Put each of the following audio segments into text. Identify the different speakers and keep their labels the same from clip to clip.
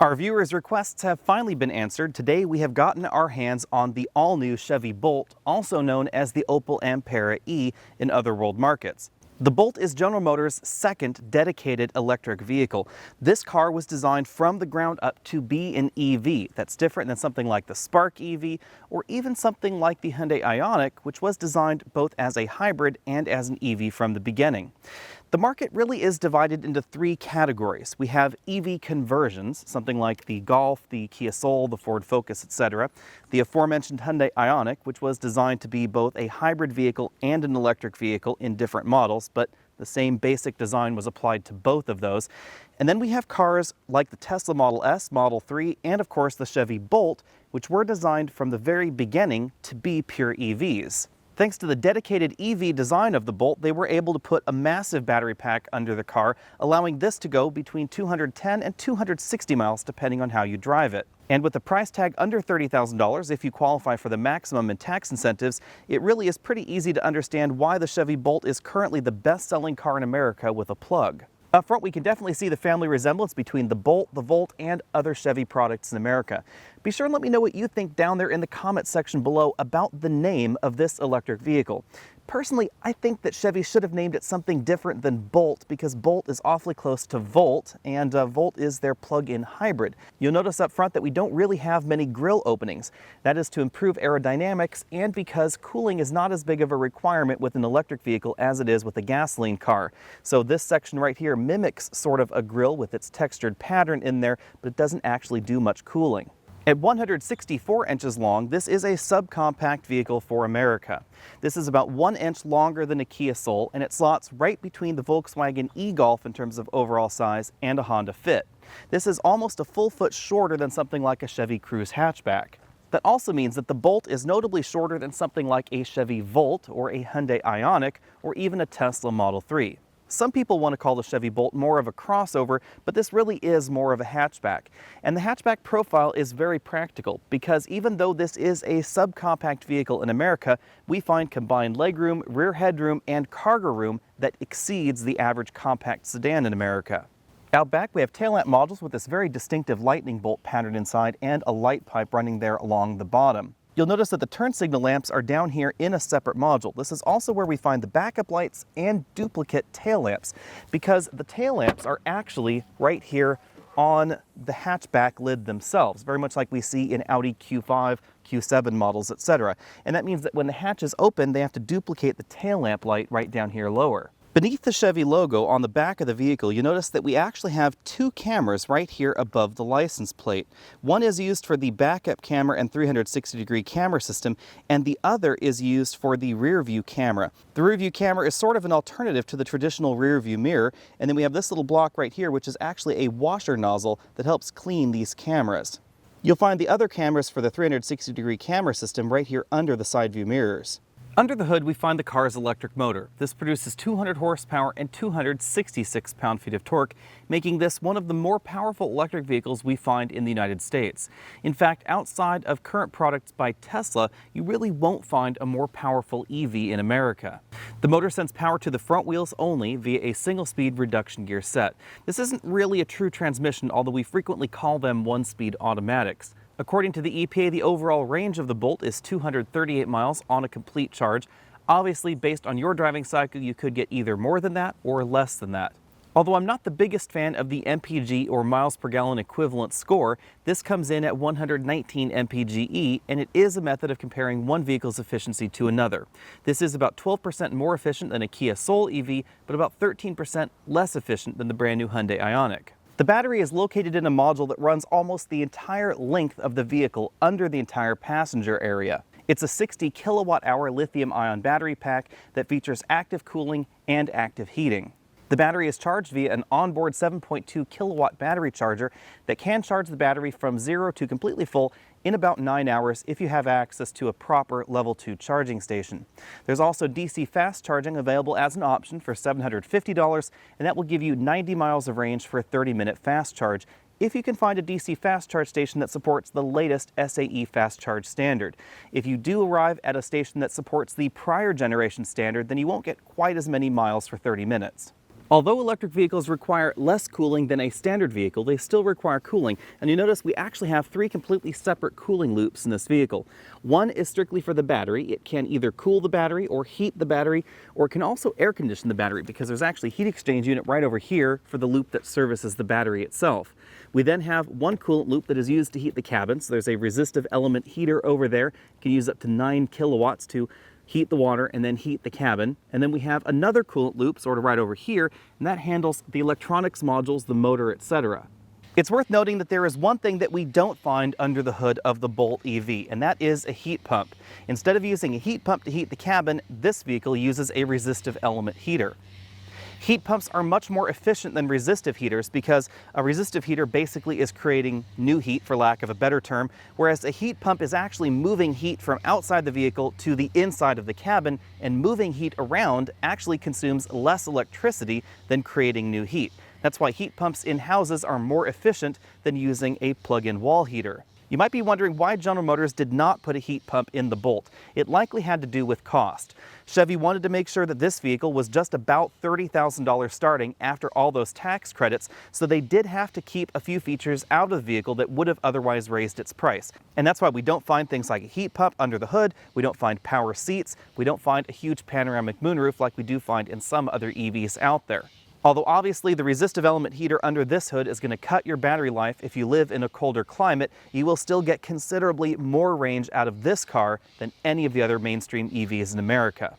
Speaker 1: Our viewers' requests have finally been answered. Today we have gotten our hands on the all-new Chevy Bolt, also known as the Opel Ampera E in other world markets. The Bolt is General Motors' second dedicated electric vehicle. This car was designed from the ground up to be an EV. That's different than something like the Spark EV or even something like the Hyundai Ioniq, which was designed both as a hybrid and as an EV from the beginning. The market really is divided into three categories. We have EV conversions, something like the Golf, the Kia Soul, the Ford Focus, etc. The aforementioned Hyundai Ioniq, which was designed to be both a hybrid vehicle and an electric vehicle in different models, but the same basic design was applied to both of those. And then we have cars like the Tesla Model S, Model 3, and of course the Chevy Bolt, which were designed from the very beginning to be pure EVs. Thanks to the dedicated EV design of the Bolt, they were able to put a massive battery pack under the car, allowing this to go between 210 and 260 miles depending on how you drive it. And with the price tag under $30,000, if you qualify for the maximum in tax incentives, it really is pretty easy to understand why the Chevy Bolt is currently the best-selling car in America with a plug. Up front, we can definitely see the family resemblance between the Bolt, the Volt, and other Chevy products in America. Be sure and let me know what you think down there in the comment section below about the name of this electric vehicle. Personally, I think that Chevy should have named it something different than Bolt because Bolt is awfully close to Volt, and Volt is their plug-in hybrid. You'll notice up front that we don't really have many grille openings. That is to improve aerodynamics and because cooling is not as big of a requirement with an electric vehicle as it is with a gasoline car. So this section right here mimics sort of a grille with its textured pattern in there, but it doesn't actually do much cooling. At 164 inches long, this is a subcompact vehicle for America. This is about 1 inch longer than a Kia Soul, and it slots right between the Volkswagen E-Golf in terms of overall size and a Honda Fit. This is almost a full foot shorter than something like a Chevy Cruze hatchback. That also means that the Bolt is notably shorter than something like a Chevy Volt or a Hyundai Ioniq or even a Tesla Model 3. Some people want to call the Chevy Bolt more of a crossover, but this really is more of a hatchback. And the hatchback profile is very practical because even though this is a subcompact vehicle in America, we find combined legroom, rear headroom, and cargo room that exceeds the average compact sedan in America. Out back, we have tail lamp modules with this very distinctive lightning bolt pattern inside and a light pipe running there along the bottom. You'll notice that the turn signal lamps are down here in a separate module. This is also where we find the backup lights and duplicate tail lamps because the tail lamps are actually right here on the hatchback lid themselves, very much like we see in Audi Q5, Q7 models, etc. And that means that when the hatch is open, they have to duplicate the tail lamp light right down here lower. Beneath the Chevy logo on the back of the vehicle, you notice that we actually have two cameras right here above the license plate. One is used for the backup camera and 360-degree camera system, and the other is used for the rear view camera. The rear view camera is sort of an alternative to the traditional rear view mirror, and then we have this little block right here, which is actually a washer nozzle that helps clean these cameras. You'll find the other cameras for the 360-degree camera system right here under the side view mirrors. Under the hood, we find the car's electric motor. This produces 200 horsepower and 266 pound-feet of torque, making this one of the more powerful electric vehicles we find in the United States. In fact, outside of current products by Tesla, you really won't find a more powerful EV in America. The motor sends power to the front wheels only via a single-speed reduction gear set. This isn't really a true transmission, although we frequently call them one-speed automatics. According to the EPA, the overall range of the Bolt is 238 miles on a complete charge. Obviously, based on your driving cycle, you could get either more than that or less than that. Although I'm not the biggest fan of the MPG or miles per gallon equivalent score, this comes in at 119 mpge, and it is a method of comparing one vehicle's efficiency to another. This is about 12% more efficient than a Kia Soul EV, but about 13% less efficient than the brand new Hyundai Ioniq. The battery is located in a module that runs almost the entire length of the vehicle under the entire passenger area. It's a 60 kilowatt-hour lithium-ion battery pack that features active cooling and active heating. The battery is charged via an onboard 7.2 kilowatt battery charger that can charge the battery from 0 to completely full in about 9 hours if you have access to a proper level 2 charging station. There's also DC fast charging available as an option for $750, and that will give you 90 miles of range for a 30-minute fast charge if you can find a DC fast charge station that supports the latest SAE fast charge standard. If you do arrive at a station that supports the prior generation standard, then you won't get quite as many miles for 30 minutes. Although electric vehicles require less cooling than a standard vehicle, they still require cooling. And you notice we actually have 3 completely separate cooling loops in this vehicle. One is strictly for the battery. It can either cool the battery or heat the battery, or it can also air condition the battery because there's actually a heat exchange unit right over here for the loop that services the battery itself. We then have one coolant loop that is used to heat the cabin. So there's a resistive element heater over there. You can use up to 9 kilowatts to heat the water and then heat the cabin. And then we have another coolant loop sort of right over here, and that handles the electronics modules, the motor, etc. It's worth noting that there is one thing that we don't find under the hood of the Bolt EV, and that is a heat pump. Instead of using a heat pump to heat the cabin, this vehicle uses a resistive element heater. Heat pumps are much more efficient than resistive heaters because a resistive heater basically is creating new heat, for lack of a better term, whereas a heat pump is actually moving heat from outside the vehicle to the inside of the cabin, and moving heat around actually consumes less electricity than creating new heat. That's why heat pumps in houses are more efficient than using a plug-in wall heater. You might be wondering why General Motors did not put a heat pump in the Bolt. It likely had to do with cost. Chevy wanted to make sure that this vehicle was just about $30,000 starting after all those tax credits, so they did have to keep a few features out of the vehicle that would have otherwise raised its price. And that's why we don't find things like a heat pump under the hood, we don't find power seats, we don't find a huge panoramic moonroof like we do find in some other EVs out there. Although obviously the resistive element heater under this hood is going to cut your battery life if you live in a colder climate, you will still get considerably more range out of this car than any of the other mainstream EVs in America.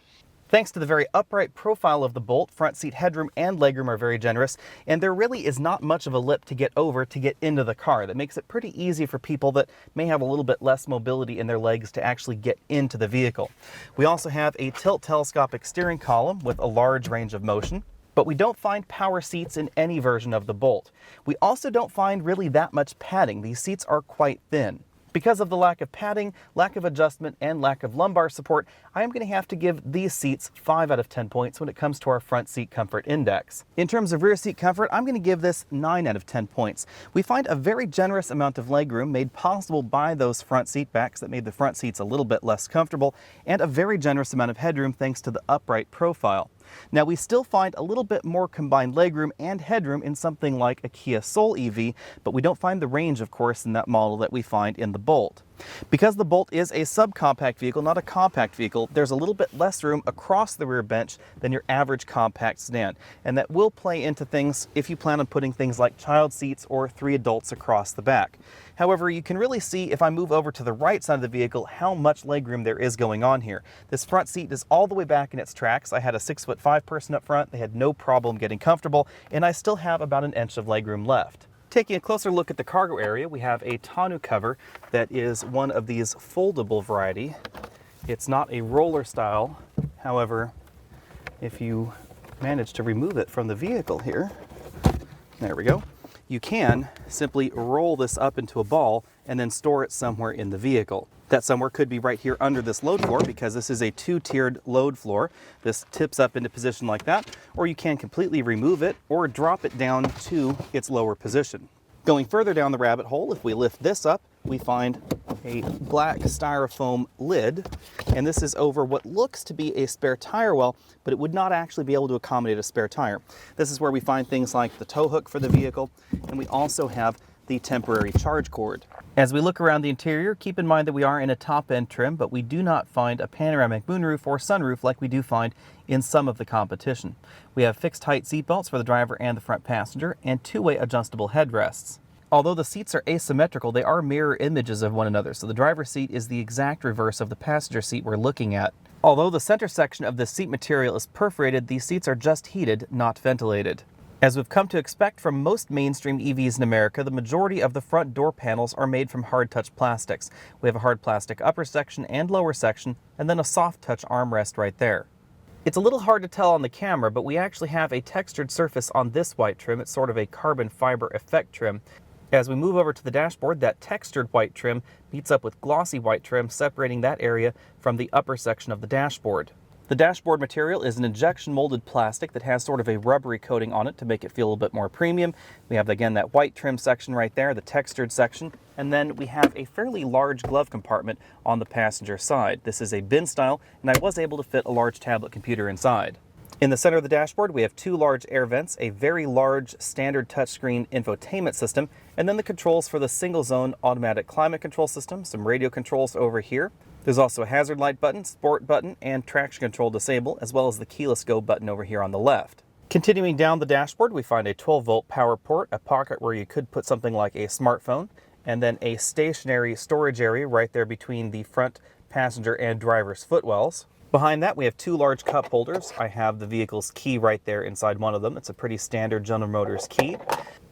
Speaker 1: Thanks to the very upright profile of the Bolt, front seat headroom and legroom are very generous, and there really is not much of a lip to get over to get into the car. That makes it pretty easy for people that may have a little bit less mobility in their legs to actually get into the vehicle. We also have a tilt telescopic steering column with a large range of motion. But we don't find power seats in any version of the Bolt. We also don't find really that much padding. These seats are quite thin. Because of the lack of padding, lack of adjustment, and lack of lumbar support, I am going to have to give these seats 5 out of 10 points when it comes to our front seat comfort index. In terms of rear seat comfort, I'm going to give this 9 out of 10 points. We find a very generous amount of legroom made possible by those front seat backs that made the front seats a little bit less comfortable, and a very generous amount of headroom thanks to the upright profile. Now, we still find a little bit more combined legroom and headroom in something like a Kia Soul Eevee, but we don't find the range, of course, in that model that we find in the Bolt. Because the Bolt is a subcompact vehicle, not a compact vehicle, there's a little bit less room across the rear bench than your average compact sedan, and that will play into things if you plan on putting things like child seats or 3 adults across the back. However, you can really see if I move over to the right side of the vehicle how much legroom there is going on here. This front seat is all the way back in its tracks. I had a 6'5" person up front. They had no problem getting comfortable, and I still have about an inch of legroom left. Taking a closer look at the cargo area, we have a tonneau cover that is one of these foldable variety. It's not a roller style. However, if you manage to remove it from the vehicle here, there we go, you can simply roll this up into a ball and then store it somewhere in the vehicle. That somewhere could be right here under this load floor because this is a 2-tiered load floor. This tips up into position like that, or you can completely remove it or drop it down to its lower position. Going further down the rabbit hole, if we lift this up, we find a black styrofoam lid, and this is over what looks to be a spare tire well, but it would not actually be able to accommodate a spare tire. This is where we find things like the tow hook for the vehicle, and we also have the temporary charge cord. As we look around the interior, keep in mind that we are in a top-end trim, but we do not find a panoramic moonroof or sunroof like we do find in some of the competition. We have fixed-height seatbelts for the driver and the front passenger, and 2-way adjustable headrests. Although the seats are asymmetrical, they are mirror images of one another, so the driver's seat is the exact reverse of the passenger seat we're looking at. Although the center section of the seat material is perforated, these seats are just heated, not ventilated. As we've come to expect from most mainstream EVs in America, the majority of the front door panels are made from hard-touch plastics. We have a hard plastic upper section and lower section, and then a soft-touch armrest right there. It's a little hard to tell on the camera, but we actually have a textured surface on this white trim. It's sort of a carbon fiber effect trim. As we move over to the dashboard, that textured white trim meets up with glossy white trim, separating that area from the upper section of the dashboard. The dashboard material is an injection molded plastic that has sort of a rubbery coating on it to make it feel a little bit more premium. We have, again, that white trim section right there, the textured section, and then we have a fairly large glove compartment on the passenger side. This is a bin style, and I was able to fit a large tablet computer inside. In the center of the dashboard, we have two large air vents, a very large standard touchscreen infotainment system, and then the controls for the single zone automatic climate control system, some radio controls over here. There's also a hazard light button, sport button, and traction control disable, as well as the keyless go button over here on the left. Continuing down the dashboard, we find a 12-volt power port, a pocket where you could put something like a smartphone, and then a stationary storage area right there between the front passenger and driver's footwells. Behind that, we have two large cup holders. I have the vehicle's key right there inside one of them. It's a pretty standard General Motors key.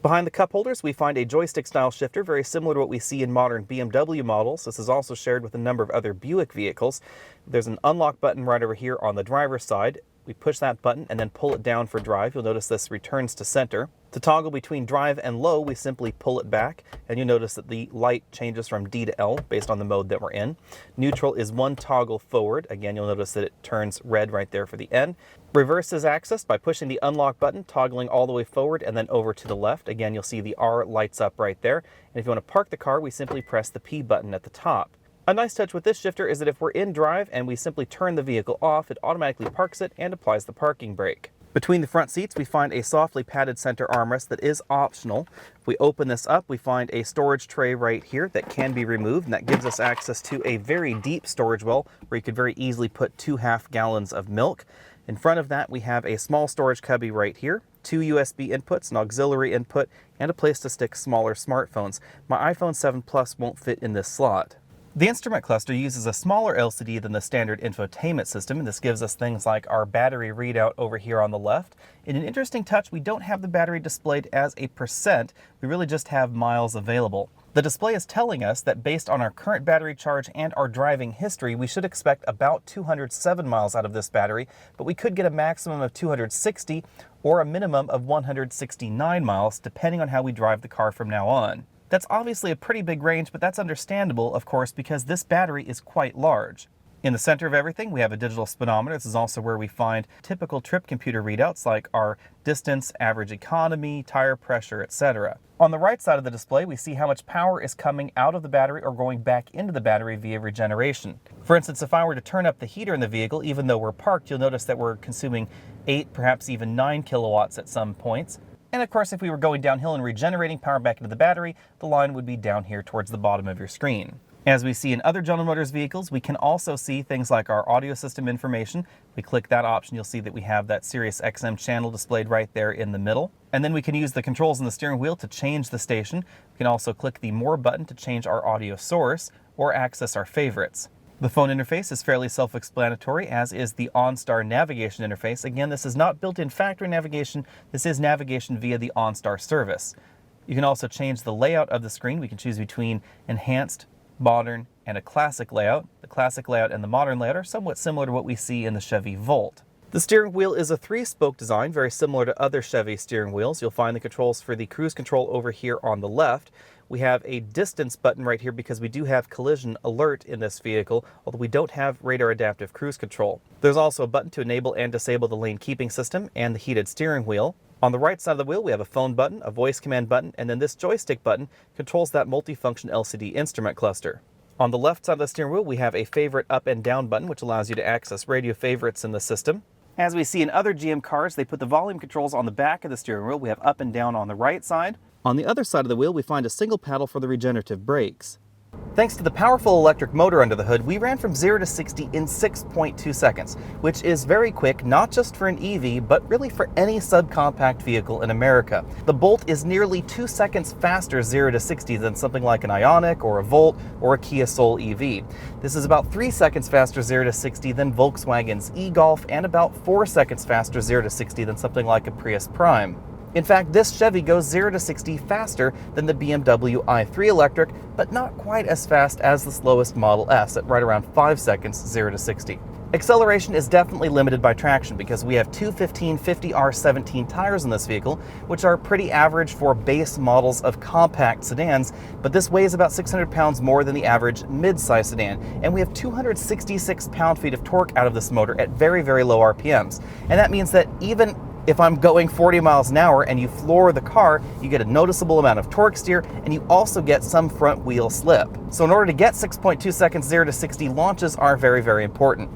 Speaker 1: Behind the cup holders, we find a joystick-style shifter, very similar to what we see in modern BMW models. This is also shared with a number of other Buick vehicles. There's an unlock button right over here on the driver's side. We push that button and then pull it down for drive. You'll notice this returns to center. To toggle between drive and low, we simply pull it back, and you'll notice that the light changes from D to L based on the mode that we're in. Neutral is one toggle forward. Again, you'll notice that it turns red right there for the N. Reverse is accessed by pushing the unlock button, toggling all the way forward and then over to the left. Again, you'll see the R lights up right there. And if you want to park the car, we simply press the P button at the top. A nice touch with this shifter is that if we're in drive and we simply turn the vehicle off, it automatically parks it and applies the parking brake. Between the front seats, we find a softly padded center armrest that is optional. If we open this up, we find a storage tray right here that can be removed, and that gives us access to a very deep storage well where you could very easily put 2.5 gallons of milk. In front of that, we have a small storage cubby right here, two USB inputs, an auxiliary input, and a place to stick smaller smartphones. My iPhone 7 Plus won't fit in this slot. The instrument cluster uses a smaller LCD than the standard infotainment system, and this gives us things like our battery readout over here on the left. In an interesting touch, we don't have the battery displayed as a percent, we really just have miles available. The display is telling us that based on our current battery charge and our driving history, we should expect about 207 miles out of this battery, but we could get a maximum of 260 or a minimum of 169 miles, depending on how we drive the car from now on. That's obviously a pretty big range, but that's understandable, of course, because this battery is quite large. In the center of everything, we have a digital speedometer. This is also where we find typical trip computer readouts like our distance, average economy, tire pressure, etc. On the right side of the display, we see how much power is coming out of the battery or going back into the battery via regeneration. For instance, if I were to turn up the heater in the vehicle, even though we're parked, you'll notice that we're consuming 8, perhaps even 9 kilowatts at some points. And of course, if we were going downhill and regenerating power back into the battery, the line would be down here towards the bottom of your screen. As we see in other General Motors vehicles, we can also see things like our audio system information. We click that option, you'll see that we have that Sirius XM channel displayed right there in the middle. And then we can use the controls on the steering wheel to change the station. We can also click the More button to change our audio source or access our favorites. The phone interface is fairly self-explanatory, as is the OnStar navigation interface. Again, this is not built-in factory navigation, this is navigation via the OnStar service. You can also change the layout of the screen. We can choose between enhanced, modern, and a classic layout. The classic layout and the modern layout are somewhat similar to what we see in the Chevy Bolt. The steering wheel is a 3-spoke design, very similar to other Chevy steering wheels. You'll find the controls for the cruise control over here on the left. We have a distance button right here because we do have collision alert in this vehicle, although we don't have radar adaptive cruise control. There's also a button to enable and disable the lane keeping system and the heated steering wheel. On the right side of the wheel, we have a phone button, a voice command button, and then this joystick button controls that multifunction LCD instrument cluster. On the left side of the steering wheel, we have a favorite up and down button, which allows you to access radio favorites in the system. As we see in other GM cars, they put the volume controls on the back of the steering wheel. We have up and down on the right side. On the other side of the wheel, we find a single paddle for the regenerative brakes. Thanks to the powerful electric motor under the hood, we ran from 0 to 60 in 6.2 seconds, which is very quick, not just for an EV, but really for any subcompact vehicle in America. The Bolt is nearly 2 seconds faster 0 to 60 than something like an Ioniq or a Volt or a Kia Soul Eevee. This is about 3 seconds faster 0 to 60 than Volkswagen's E-Golf and about 4 seconds faster 0 to 60 than something like a Prius Prime. In fact, this Chevy goes 0 to 60 faster than the Bmw i3 electric, but not quite as fast as the slowest Model S at right around 5 seconds 0 to 60. Acceleration is definitely limited by traction because we have two 1550R17 tires in this vehicle, which are pretty average for base models of compact sedans, but this weighs about 600 pounds more than the average mid-size sedan, and we have 266 pound-feet of torque out of this motor at very, very low RPMs. And that means that even If I'm going 40 miles an hour and you floor the car, you get a noticeable amount of torque steer, and you also get some front wheel slip. So in order to get 6.2 seconds 0 to 60, launches are very, very important.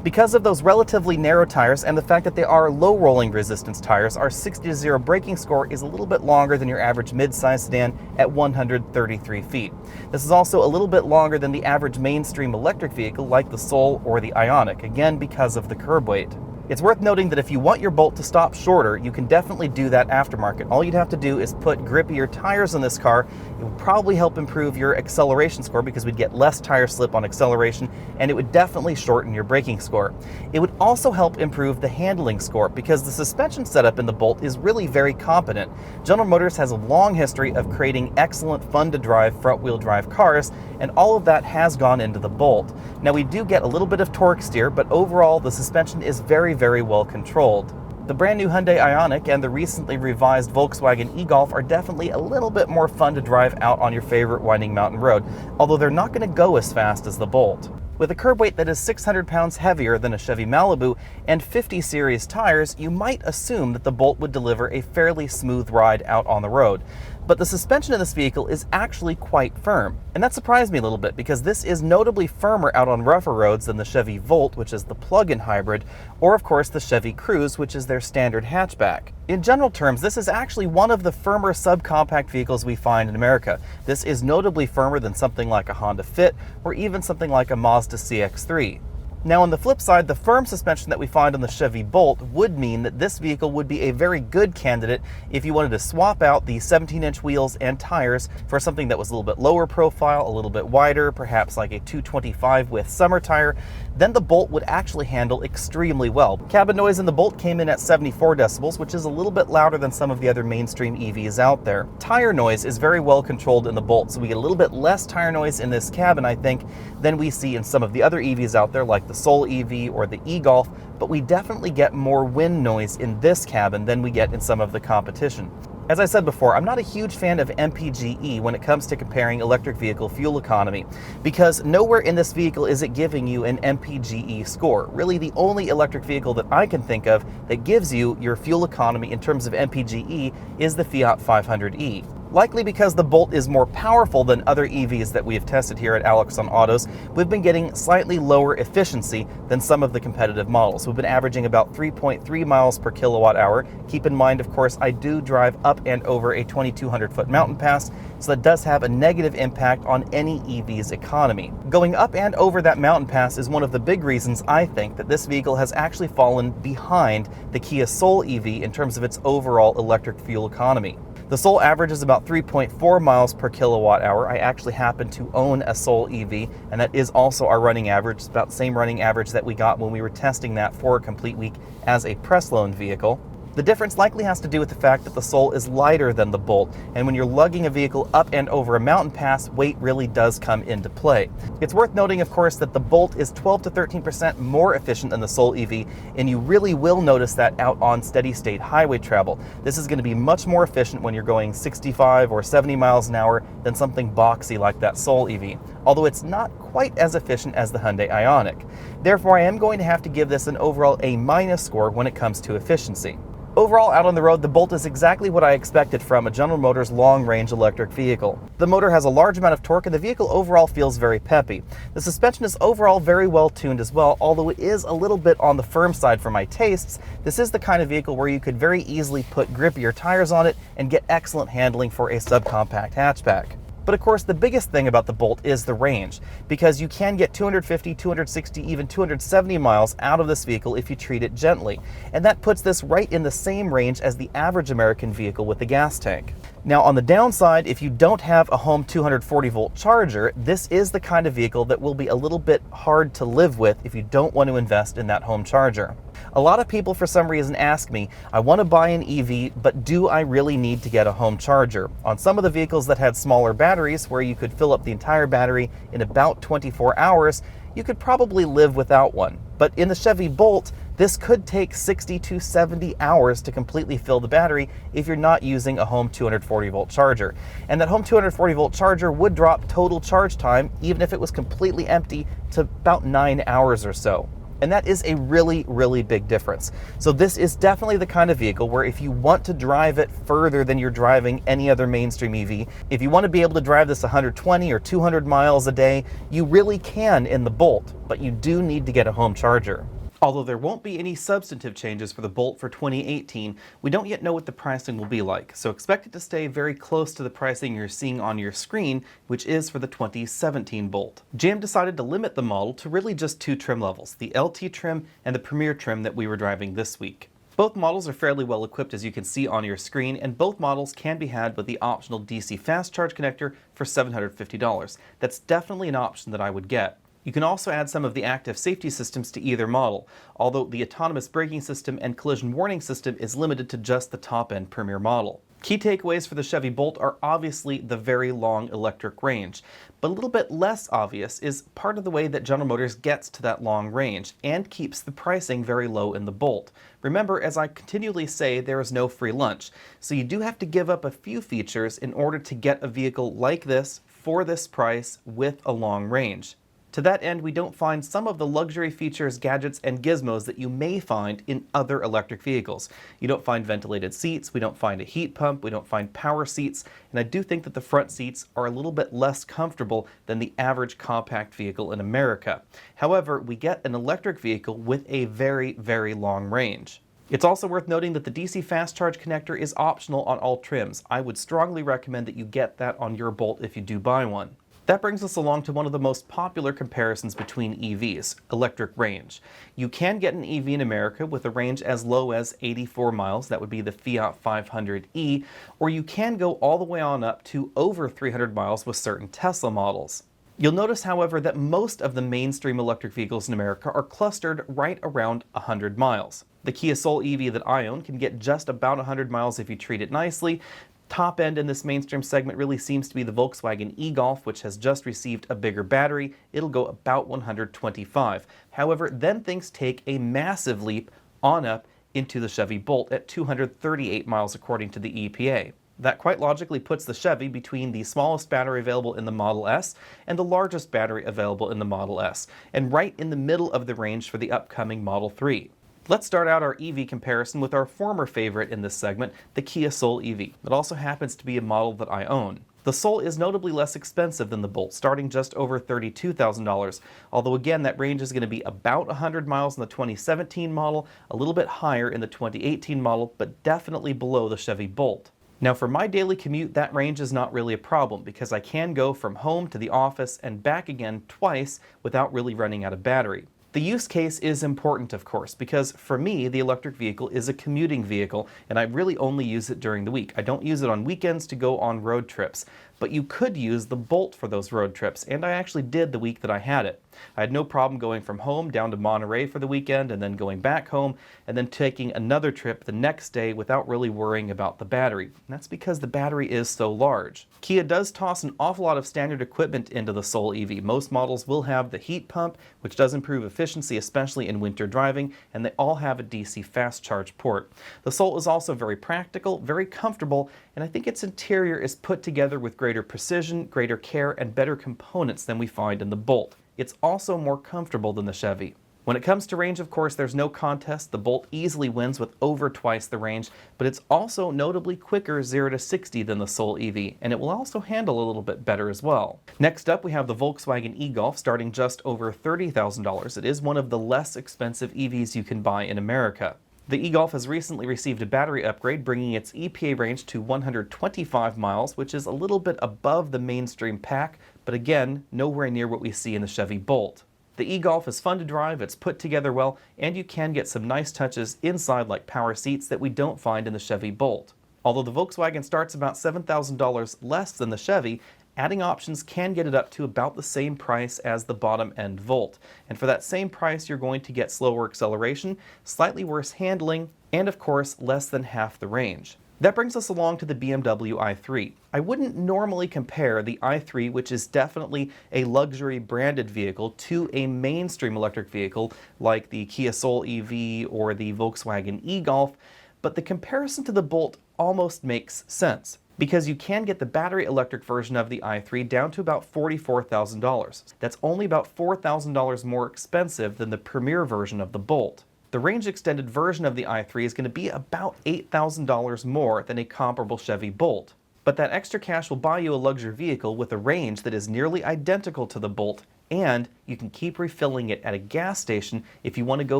Speaker 1: Because of those relatively narrow tires and the fact that they are low rolling resistance tires, our 60 to 0 braking score is a little bit longer than your average mid-size sedan at 133 feet. This is also a little bit longer than the average mainstream electric vehicle like the Soul or the Ioniq, again because of the curb weight. It's worth noting that if you want your Bolt to stop shorter, you can definitely do that aftermarket. All you'd have to do is put grippier tires on this car. It would probably help improve your acceleration score because we'd get less tire slip on acceleration, and it would definitely shorten your braking score. It would also help improve the handling score because the suspension setup in the Bolt is really very competent. General Motors has a long history of creating excellent, fun-to-drive front-wheel drive cars, and all of that has gone into the Bolt. Now, we do get a little bit of torque steer, but overall the suspension is very well controlled. The brand new Hyundai Ioniq and the recently revised Volkswagen E-Golf are definitely a little bit more fun to drive out on your favorite winding mountain road, although they're not going to go as fast as the Bolt. With a curb weight that is 600 pounds heavier than a Chevy Malibu and 50 series tires, you might assume that the Bolt would deliver a fairly smooth ride out on the road. But the suspension in this vehicle is actually quite firm, and that surprised me a little bit because this is notably firmer out on rougher roads than the Chevy Volt, which is the plug-in hybrid, or of course the Chevy Cruze, which is their standard hatchback. In general terms, this is actually one of the firmer subcompact vehicles we find in America. This is notably firmer than something like a Honda Fit or even something like a Mazda CX-3. Now on the flip side, the firm suspension that we find on the Chevy Bolt would mean that this vehicle would be a very good candidate if you wanted to swap out the 17-inch wheels and tires for something that was a little bit lower profile, a little bit wider, perhaps like a 225 with summer tire. Then the Bolt would actually handle extremely well. Cabin noise in the Bolt came in at 74 decibels, which is a little bit louder than some of the other mainstream EVs out there. Tire noise is very well controlled in the Bolt, so we get a little bit less tire noise in this cabin, I think, than we see in some of the other EVs out there like the Soul Eevee or the E-Golf, but we definitely get more wind noise in this cabin than we get in some of the competition. As I said before, I'm not a huge fan of MPGe when it comes to comparing electric vehicle fuel economy, because nowhere in this vehicle is it giving you an MPGe score. Really, the only electric vehicle that I can think of that gives you your fuel economy in terms of MPGe is the Fiat 500e. Likely because the Bolt is more powerful than other EVs that we have tested here at Alex on Autos, we've been getting slightly lower efficiency than some of the competitive models. We've been averaging about 3.3 miles per kilowatt hour. Keep in mind, of course, I do drive up and over a 2,200 foot mountain pass, so that does have a negative impact on any EV's economy. Going up and over that mountain pass is one of the big reasons I think that this vehicle has actually fallen behind the Kia Soul Eevee in terms of its overall electric fuel economy. The Soul averages about 3.4 miles per kilowatt hour. I actually happen to own a Soul Eevee, and that is also our running average. It's about the same running average that we got when we were testing that for a complete week as a press loan vehicle. The difference likely has to do with the fact that the Soul is lighter than the Bolt, and when you're lugging a vehicle up and over a mountain pass, weight really does come into play. It's worth noting, of course, that the Bolt is 12 to 13% more efficient than the Soul Eevee, and you really will notice that out on steady-state highway travel. This is going to be much more efficient when you're going 65 or 70 miles an hour than something boxy like that Soul Eevee, although it's not quite as efficient as the Hyundai Ioniq. Therefore, I am going to have to give this an overall A- score when it comes to efficiency. Overall, out on the road, the Bolt is exactly what I expected from a General Motors long-range electric vehicle. The motor has a large amount of torque and the vehicle overall feels very peppy. The suspension is overall very well tuned as well, although it is a little bit on the firm side for my tastes. This is the kind of vehicle where you could very easily put grippier tires on it and get excellent handling for a subcompact hatchback. But of course, the biggest thing about the Bolt is the range, because you can get 250, 260, even 270 miles out of this vehicle if you treat it gently. And that puts this right in the same range as the average American vehicle with the gas tank. Now, on the downside, if you don't have a home 240 volt charger, this is the kind of vehicle that will be a little bit hard to live with if you don't want to invest in that home charger. A lot of people for some reason ask me, I want to buy an EV, but do I really need to get a home charger? On some of the vehicles that had smaller batteries where you could fill up the entire battery in about 24 hours, you could probably live without one. But in the Chevy Bolt, this could take 60 to 70 hours to completely fill the battery if you're not using a home 240 volt charger. And that home 240 volt charger would drop total charge time, even if it was completely empty, to about 9 hours or so. And that is a really, really big difference. So this is definitely the kind of vehicle where if you want to drive it further than you're driving any other mainstream EV, if you want to be able to drive this 120 or 200 miles a day, you really can in the Bolt, but you do need to get a home charger. Although there won't be any substantive changes for the Bolt for 2018, we don't yet know what the pricing will be like, so expect it to stay very close to the pricing you're seeing on your screen, which is for the 2017 Bolt. GM decided to limit the model to really just two trim levels, the LT trim and the Premier trim that we were driving this week. Both models are fairly well equipped, as you can see on your screen, and both models can be had with the optional DC fast charge connector for $750. That's definitely an option that I would get. You can also add some of the active safety systems to either model, although the autonomous braking system and collision warning system is limited to just the top-end Premier model. Key takeaways for the Chevy Bolt are obviously the very long electric range, but a little bit less obvious is part of the way that General Motors gets to that long range and keeps the pricing very low in the Bolt. Remember, as I continually say, there is no free lunch, so you do have to give up a few features in order to get a vehicle like this for this price with a long range. To that end, we don't find some of the luxury features, gadgets, and gizmos that you may find in other electric vehicles. You don't find ventilated seats, we don't find a heat pump, we don't find power seats, and I do think that the front seats are a little bit less comfortable than the average compact vehicle in America. However, we get an electric vehicle with a very, very long range. It's also worth noting that the DC fast charge connector is optional on all trims. I would strongly recommend that you get that on your Bolt if you do buy one. That brings us along to one of the most popular comparisons between EVs, electric range. You can get an EV in America with a range as low as 84 miles, that would be the Fiat 500e, or you can go all the way on up to over 300 miles with certain Tesla models. You'll notice, however, that most of the mainstream electric vehicles in America are clustered right around 100 miles. The Kia Soul Eevee that I own can get just about 100 miles if you treat it nicely. Top end in this mainstream segment really seems to be the Volkswagen E-Golf, which has just received a bigger battery. It'll go about 125. However, then things take a massive leap on up into the Chevy Bolt at 238 miles according to the EPA. That quite logically puts the Chevy between the smallest battery available in the Model S and the largest battery available in the Model S, and right in the middle of the range for the upcoming Model 3. Let's start out our EV comparison with our former favorite in this segment, the Kia Soul Eevee. It also happens to be a model that I own. The Soul is notably less expensive than the Bolt, starting just over $32,000, although again that range is going to be about 100 miles in the 2017 model, a little bit higher in the 2018 model, but definitely below the Chevy Bolt. Now for my daily commute, that range is not really a problem because I can go from home to the office and back again twice without really running out of battery. The use case is important, of course, because for me, the electric vehicle is a commuting vehicle, and I really only use it during the week. I don't use it on weekends to go on road trips, but you could use the Bolt for those road trips, and I actually did the week that I had it. I had no problem going from home down to Monterey for the weekend, and then going back home, and then taking another trip the next day without really worrying about the battery. And that's because the battery is so large. Kia does toss an awful lot of standard equipment into the Soul Eevee. Most models will have the heat pump, which does improve efficiency, especially in winter driving, and they all have a DC fast charge port. The Soul is also very practical, very comfortable, and I think its interior is put together with greater precision, greater care, and better components than we find in the Bolt. It's also more comfortable than the Chevy. When it comes to range, of course, there's no contest. The Bolt easily wins with over twice the range, but it's also notably quicker 0 to 60 than the Soul Eevee, and it will also handle a little bit better as well. Next up, we have the Volkswagen E-Golf, starting just over $30,000. It is one of the less expensive EVs you can buy in America. The E-Golf has recently received a battery upgrade, bringing its EPA range to 125 miles, which is a little bit above the mainstream pack, but again, nowhere near what we see in the Chevy Bolt. The E-Golf is fun to drive, it's put together well, and you can get some nice touches inside like power seats that we don't find in the Chevy Bolt. Although the Volkswagen starts about $7,000 less than the Chevy, adding options can get it up to about the same price as the bottom-end Volt. And for that same price, you're going to get slower acceleration, slightly worse handling, and of course, less than half the range. That brings us along to the Bmw i3. I wouldn't normally compare the i3, which is definitely a luxury branded vehicle, to a mainstream electric vehicle like the Kia Soul Eevee or the Volkswagen E-Golf, but the comparison to the Bolt almost makes sense. because you can get the battery electric version of the i3 down to about $44,000. That's only about $4,000 more expensive than the premier version of the Bolt. The range extended version of the i3 is going to be about $8,000 more than a comparable Chevy Bolt. But that extra cash will buy you a luxury vehicle with a range that is nearly identical to the Bolt, and you can keep refilling it at a gas station if you want to go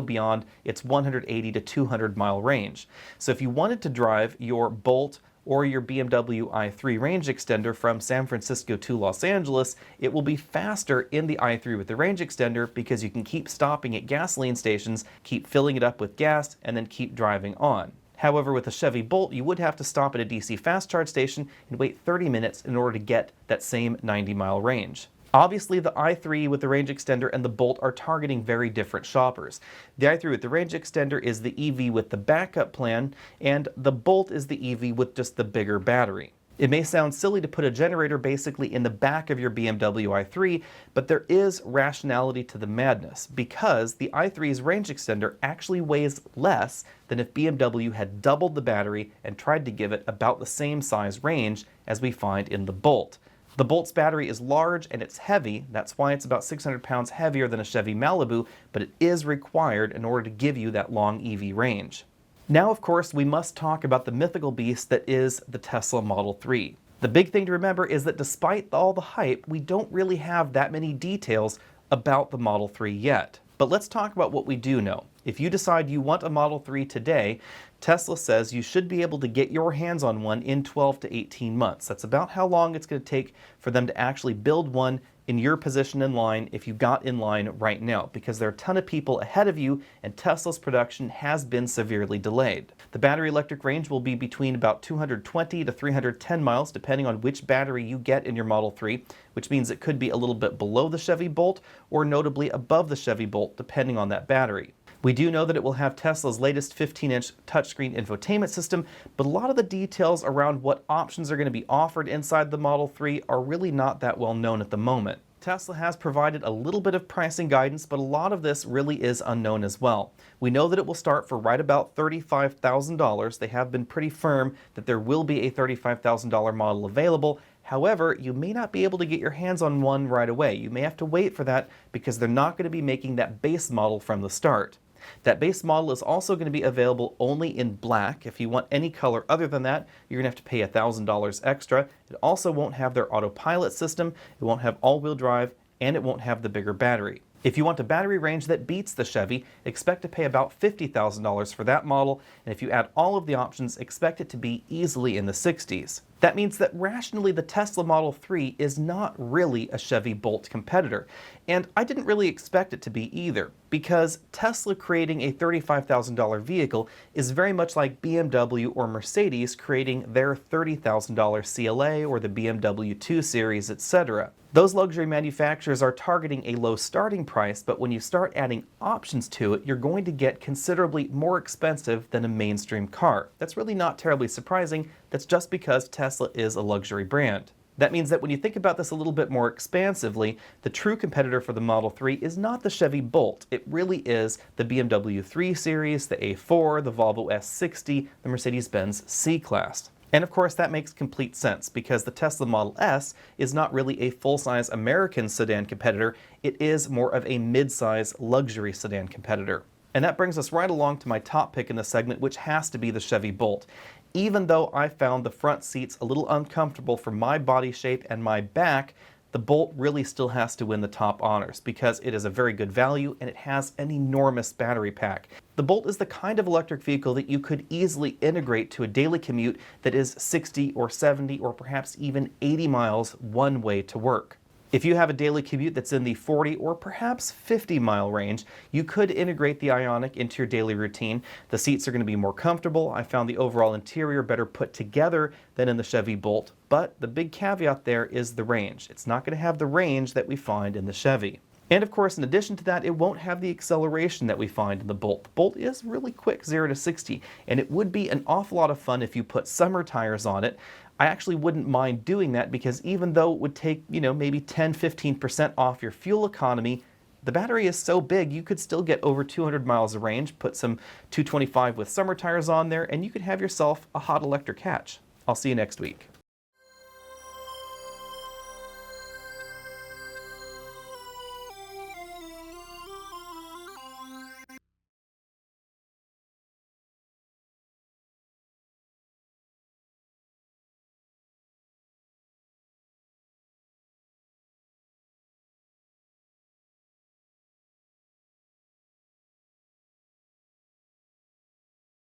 Speaker 1: beyond its 180 to 200 mile range. So if you wanted to drive your Bolt or your BMW i3 range extender from San Francisco to Los Angeles, it will be faster in the i3 with the range extender because you can keep stopping at gasoline stations, keep filling it up with gas, and then keep driving on. However, with a Chevy Bolt, you would have to stop at a DC fast charge station and wait 30 minutes in order to get that same 90-mile range. Obviously, the i3 with the range extender and the Bolt are targeting very different shoppers. The i3 with the range extender is the EV with the backup plan, and the Bolt is the EV with just the bigger battery. It may sound silly to put a generator basically in the back of your BMW i3, but there is rationality to the madness, because the i3's range extender actually weighs less than if BMW had doubled the battery and tried to give it about the same size range as we find in the Bolt. The Bolt's battery is large and it's heavy. That's why it's about 600 pounds heavier than a Chevy Malibu, but it is required in order to give you that long EV range. Now, of course, we must talk about the mythical beast that is the Tesla Model 3. The big thing to remember is that despite all the hype, we don't really have that many details about the Model 3 yet. But let's talk about what we do know. If you decide you want a Model 3 today, Tesla says you should be able to get your hands on one in 12 to 18 months. That's about how long it's going to take for them to actually build one in your position in line if you got in line right now, because there are a ton of people ahead of you and Tesla's production has been severely delayed. The battery electric range will be between about 220 to 310 miles depending on which battery you get in your Model 3, which means it could be a little bit below the Chevy Bolt or notably above the Chevy Bolt depending on that battery. We do know that it will have Tesla's latest 15-inch touchscreen infotainment system, but a lot of the details around what options are going to be offered inside the Model 3 are really not that well known at the moment. Tesla has provided a little bit of pricing guidance, but a lot of this really is unknown as well. We know that it will start for right about $35,000. They have been pretty firm that there will be a $35,000 model available. However, you may not be able to get your hands on one right away. You may have to wait for that because they're not going to be making that base model from the start. That base model is also going to be available only in black. If you want any color other than that, you're going to have to pay $1,000 extra. It also won't have their autopilot system, it won't have all-wheel drive, and it won't have the bigger battery. If you want a battery range that beats the Chevy, expect to pay about $50,000 for that model, and if you add all of the options, expect it to be easily in the 60s. That means that rationally the Tesla Model 3 is not really a Chevy Bolt competitor, and I didn't really expect it to be either, because Tesla creating a $35,000 vehicle is very much like BMW or Mercedes creating their $30,000 CLA or the BMW 2 Series, etc. Those luxury manufacturers are targeting a low starting price, but when you start adding options to it, you're going to get considerably more expensive than a mainstream car. That's really not terribly surprising. That's just because Tesla is a luxury brand. That means that when you think about this a little bit more expansively, the true competitor for the Model 3 is not the Chevy Bolt. It really is the BMW 3 Series, the A4, the Volvo S60, the Mercedes-Benz C-Class. And of course that makes complete sense because the Tesla Model S is not really a full-size American sedan competitor, it is more of a mid-size luxury sedan competitor. And that brings us right along to my top pick in this segment, which has to be the Chevy Bolt. Even though I found the front seats a little uncomfortable for my body shape and my back, the Bolt really still has to win the top honors because it is a very good value and it has an enormous battery pack. The Bolt is the kind of electric vehicle that you could easily integrate to a daily commute that is 60 or 70 or perhaps even 80 miles one way to work. If you have a daily commute that's in the 40 or perhaps 50 mile range, you could integrate the Ioniq into your daily routine. The seats are going to be more comfortable. I found the overall interior better put together than in the Chevy Bolt, but the big caveat there is the range. It's not going to have the range that we find in the Chevy. And of course, in addition to that, it won't have the acceleration that we find in the Bolt. The Bolt is really quick 0 to 60, and it would be an awful lot of fun if you put summer tires on it. I actually wouldn't mind doing that because even though it would take, maybe 10-15% off your fuel economy, the battery is so big you could still get over 200 miles of range, put some 225 with summer tires on there, and you could have yourself a hot electric hatch. I'll see you next week.